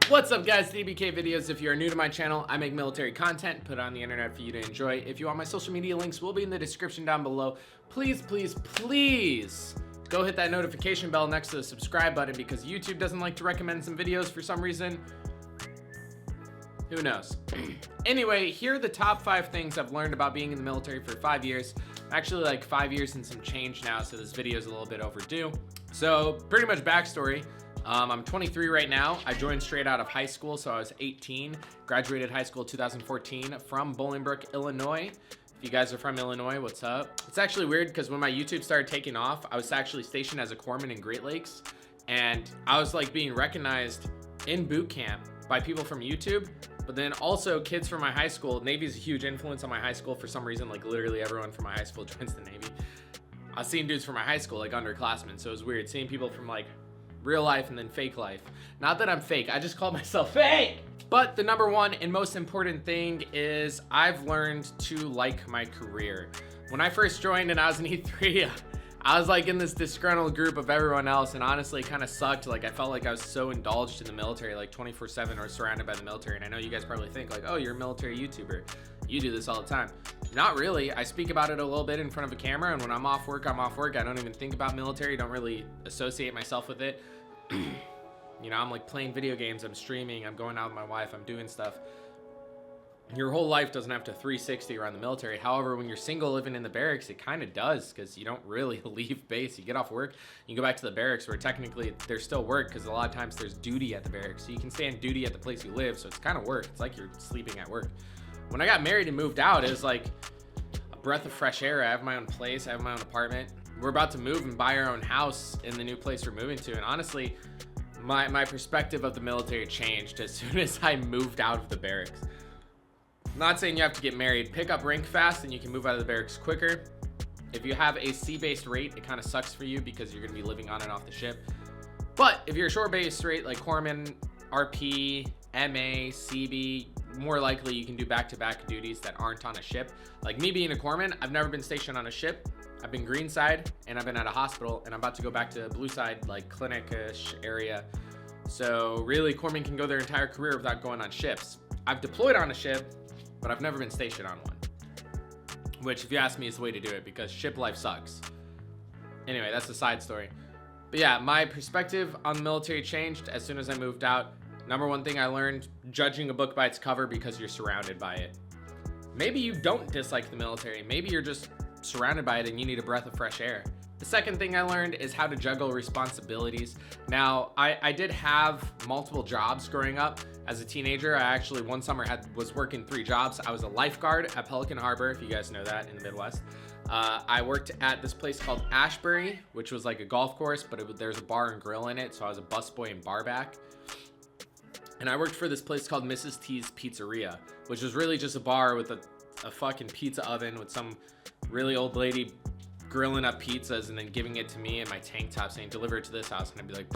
What's up guys, DwkVideos. If you are new to my channel, I make military content, put it on the internet for you to enjoy. If you want, my social media links will be in the description down below. Please, please, please go hit that notification bell next to the subscribe button because YouTube doesn't like to recommend some videos for some reason. Who knows? Anyway, here are the top 5 things I've learned about being in the military for 5 years. Actually like 5 years and some change now, so this video is a little bit overdue. So pretty much backstory. I'm 23 right now. I joined straight out of high school, so I was 18. Graduated high school 2014 from Bolingbrook, Illinois. If you guys are from Illinois, what's up? It's actually weird because when my YouTube started taking off, I was actually stationed as a corpsman in Great Lakes, and I was like being recognized in boot camp by people from YouTube, but then also kids from my high school. Navy is a huge influence on my high school for some reason. Like literally everyone from my high school joins the Navy. I was seeing dudes from my high school like underclassmen, so it was weird seeing people from like real life and then fake life. Not that I'm fake, I just call myself fake. But the number one and most important thing is I've learned to like my career. When I first joined and I was in E3, I was like in this disgruntled group of everyone else, and honestly it kind of sucked. Like I felt like I was so indulged in the military, like 24/7 or surrounded by the military. And I know you guys probably think like, oh, you're a military YouTuber, you do this all the time. Not really. I speak about it a little bit in front of a camera, and when I'm off work, I'm off work. I don't even think about military, don't really associate myself with it. You know, I'm like playing video games, I'm streaming, I'm going out with my wife, I'm doing stuff. Your whole life doesn't have to 360 around the military. However, when you're single living in the barracks, it kind of does, because you don't really leave base. You get off work, you go back to the barracks where technically there's still work, because a lot of times there's duty at the barracks. So you can stay on duty at the place you live, so it's kind of work. It's like you're sleeping at work. When I got married and moved out, it was like a breath of fresh air. I have my own place, I have my own apartment. We're about to move and buy our own house in the new place we're moving to, and honestly, my perspective of the military changed as soon as I moved out of the barracks. Not saying you have to get married. Pick up rank fast and you can move out of the barracks quicker. If you have a sea-based rate, it kind of sucks for you because you're going to be living on and off the ship. But if you're a shore-based rate like corpsman, RP, MA, CB, more likely you can do back-to-back duties that aren't on a ship. Like me being a corpsman, I've never been stationed on a ship. I've been green side and I've been at a hospital, and I'm about to go back to blue side, like clinic-ish area. So really, corpsmen can go their entire career without going on ships. I've deployed on a ship, but I've never been stationed on one. Which, if you ask me, is the way to do it because ship life sucks. Anyway, that's a side story. But yeah, my perspective on the military changed as soon as I moved out. Number one thing I learned, judging a book by its cover because you're surrounded by it. Maybe you don't dislike the military. Maybe you're just surrounded by it and you need a breath of fresh air. The second thing I learned is how to juggle responsibilities. Now, I did have multiple jobs growing up. As a teenager, I actually one summer was working 3 jobs. I was a lifeguard at Pelican Harbor, if you guys know that, in the Midwest. I worked at this place called Ashbury, which was like a golf course, but there's a bar and grill in it, so I was a busboy and barback. And I worked for this place called Mrs. T's Pizzeria, which was really just a bar with a fucking pizza oven with some really old lady grilling up pizzas and then giving it to me in my tank top saying, deliver it to this house. And I'd be like,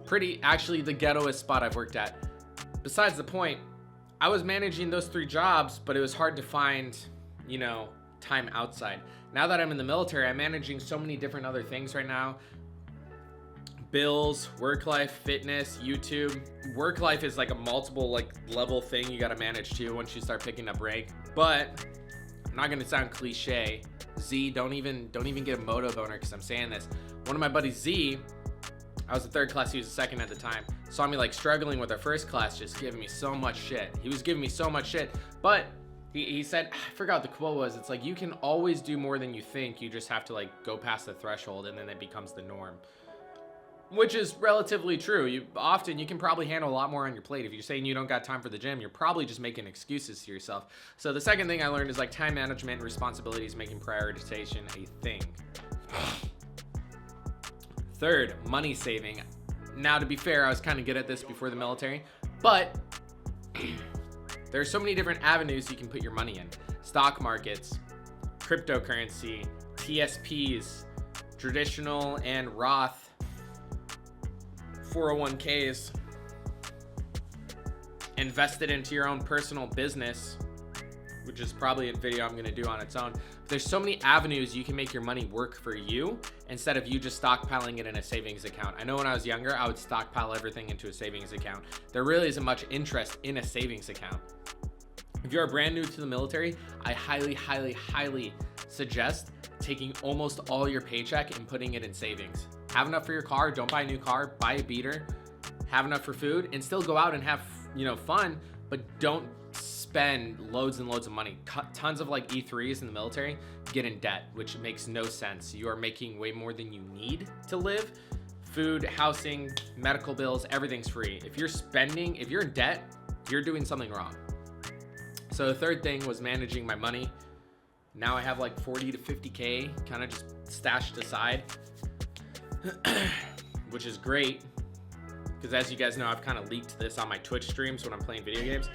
pretty, actually the ghettoest spot I've worked at. Besides the point, I was managing those 3 jobs, but it was hard to find, you know, time outside. Now that I'm in the military, I'm managing so many different other things right now. Bills, work life, fitness, YouTube. Work life is like a multiple like level thing you got to manage too once you start picking up rank. But I'm not gonna sound cliche. Z, don't even get a moto boner because I'm saying this. One of my buddies, Z, I was a 3rd class, he was a 2nd at the time, saw me like struggling with our 1st class, just giving me so much shit. He was giving me so much shit, but he said, I forgot what the quote was. It's like, you can always do more than you think. You just have to like go past the threshold and then it becomes the norm. Which is relatively true. You can probably handle a lot more on your plate. If you're saying you don't got time for the gym, you're probably just making excuses to yourself. So the second thing I learned is like time management, responsibilities, making prioritization a thing. Third, money saving. Now, to be fair, I was kind of good at this before the military, but there are so many different avenues you can put your money in. Stock markets, cryptocurrency, TSPs, traditional and Roth, 401ks, invested into your own personal business, which is probably a video I'm going to do on its own. There's so many avenues you can make your money work for you instead of you just stockpiling it in a savings account. I know when I was younger, I would stockpile everything into a savings account. There really isn't much interest in a savings account. If you're brand new to the military, I highly suggest taking almost all your paycheck and putting it in savings. Have enough for your car, don't buy a new car, buy a beater, have enough for food, and still go out and have, fun, but don't spend loads and loads of money. Tons of like E3s in the military get in debt, which makes no sense. You are making way more than you need to live. Food, housing, medical bills, everything's free. If you're in debt, you're doing something wrong. So the third thing was managing my money. Now I have like 40 to 50K kind of just stashed aside, which is great. Because as you guys know, I've kind of leaked this on my Twitch streams when I'm playing video games.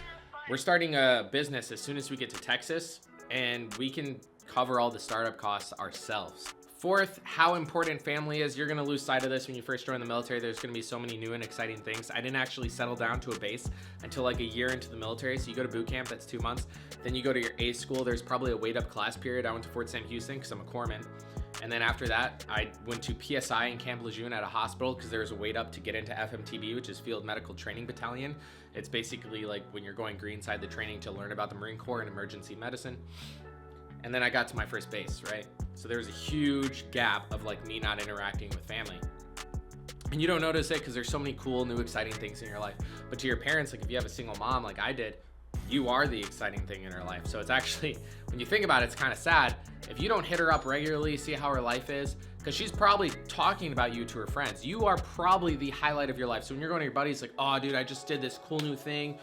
We're starting a business as soon as we get to Texas, and we can cover all the startup costs ourselves. Fourth, how important family is. You're gonna lose sight of this when you first join the military. There's gonna be so many new and exciting things. I didn't actually settle down to a base until like a year into the military. So you go to boot camp, that's 2 months. Then you go to your A school. There's probably a wait up class period. I went to Fort Sam Houston because I'm a corpsman. And then after that, I went to PSI in Camp Lejeune at a hospital because there was a wait up to get into FMTB, which is Field Medical Training Battalion. It's basically like when you're going greenside the training to learn about the Marine Corps and emergency medicine. And then I got to my first base, right? So there was a huge gap of like me not interacting with family. And you don't notice it because there's so many cool, new, exciting things in your life. But to your parents, like if you have a single mom like I did, you are the exciting thing in her life. So it's actually, when you think about it, it's kind of sad. If you don't hit her up regularly, see how her life is, because she's probably talking about you to her friends. You are probably the highlight of your life. So when you're going to your buddies like, oh dude, I just did this cool new thing.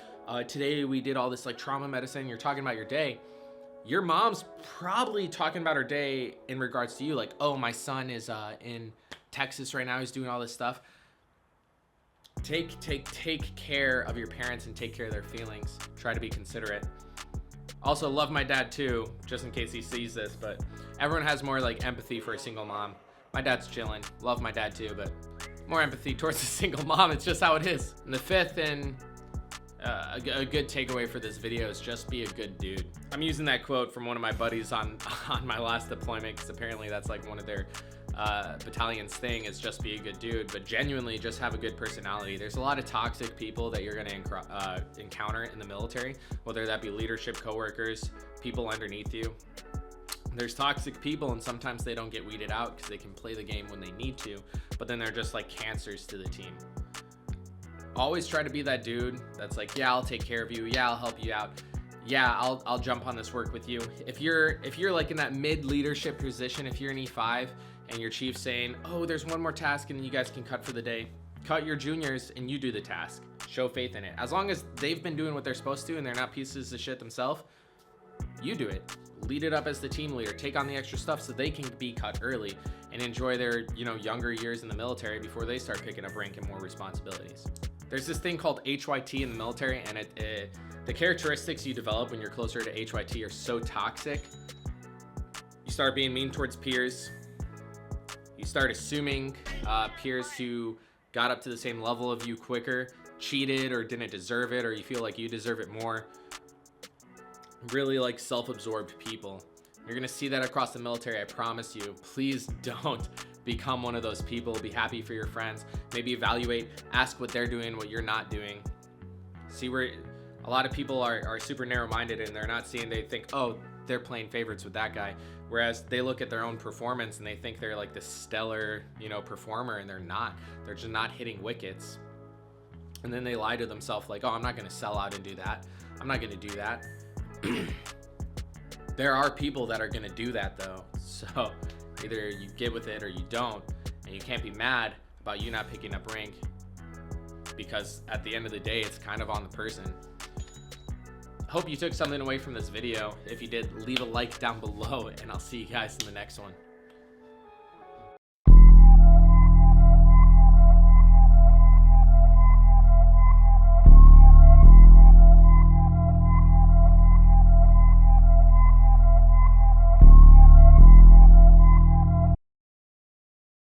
Today we did all this like trauma medicine. You're talking about your day. Your mom's probably talking about her day in regards to you. Like, oh, my son is in Texas right now. He's doing all this stuff. Take care of your parents and take care of their feelings. Try to be considerate. Also, love my dad too, just in case he sees this, but everyone has more like empathy for a single mom. My dad's chilling. Love my dad too, but more empathy towards a single mom. It's just how it is. And the fifth and a good takeaway for this video is just be a good dude. I'm using that quote from one of my buddies on my last deployment because apparently that's like one of their battalion's thing is just be a good dude, but genuinely just have a good personality. There's a lot of toxic people that you're going to encounter in the military, whether that be leadership, coworkers, people underneath you. There's toxic people and sometimes they don't get weeded out because they can play the game when they need to, but then they're just like cancers to the team. Always try to be that dude that's like, yeah, I'll take care of you. Yeah, I'll help you out. Yeah, I'll jump on this work with you. If you're like in that mid leadership position, if you're an E5 and your chief's saying, oh, there's one more task and you guys can cut for the day, cut your juniors and you do the task. Show faith in it. As long as they've been doing what they're supposed to and they're not pieces of shit themselves, you do it. Lead it up as the team leader. Take on the extra stuff so they can be cut early and enjoy their, younger years in the military before they start picking up rank and more responsibilities. There's this thing called HYT in the military, and the characteristics you develop when you're closer to HYT are so toxic. You start being mean towards peers. You start assuming peers who got up to the same level of you quicker cheated or didn't deserve it, or you feel like you deserve it more. Really like self-absorbed people. You're gonna see that across the military, I promise you. Please don't become one of those people. Be happy for your friends. Maybe evaluate, ask what they're doing, what you're not doing. See where a lot of people are super narrow-minded and they're not seeing, they think, oh, they're playing favorites with that guy. Whereas they look at their own performance and they think they're like this stellar, performer, and they're not. They're just not hitting wickets. And then they lie to themselves like, oh, I'm not gonna sell out and do that. I'm not gonna do that. There are people that are gonna do that though. So either you get with it or you don't, and you can't be mad about you not picking up rank because at the end of the day, it's kind of on the person. Hope you took something away from this video. If you did, leave a like down below and I'll see you guys in the next one.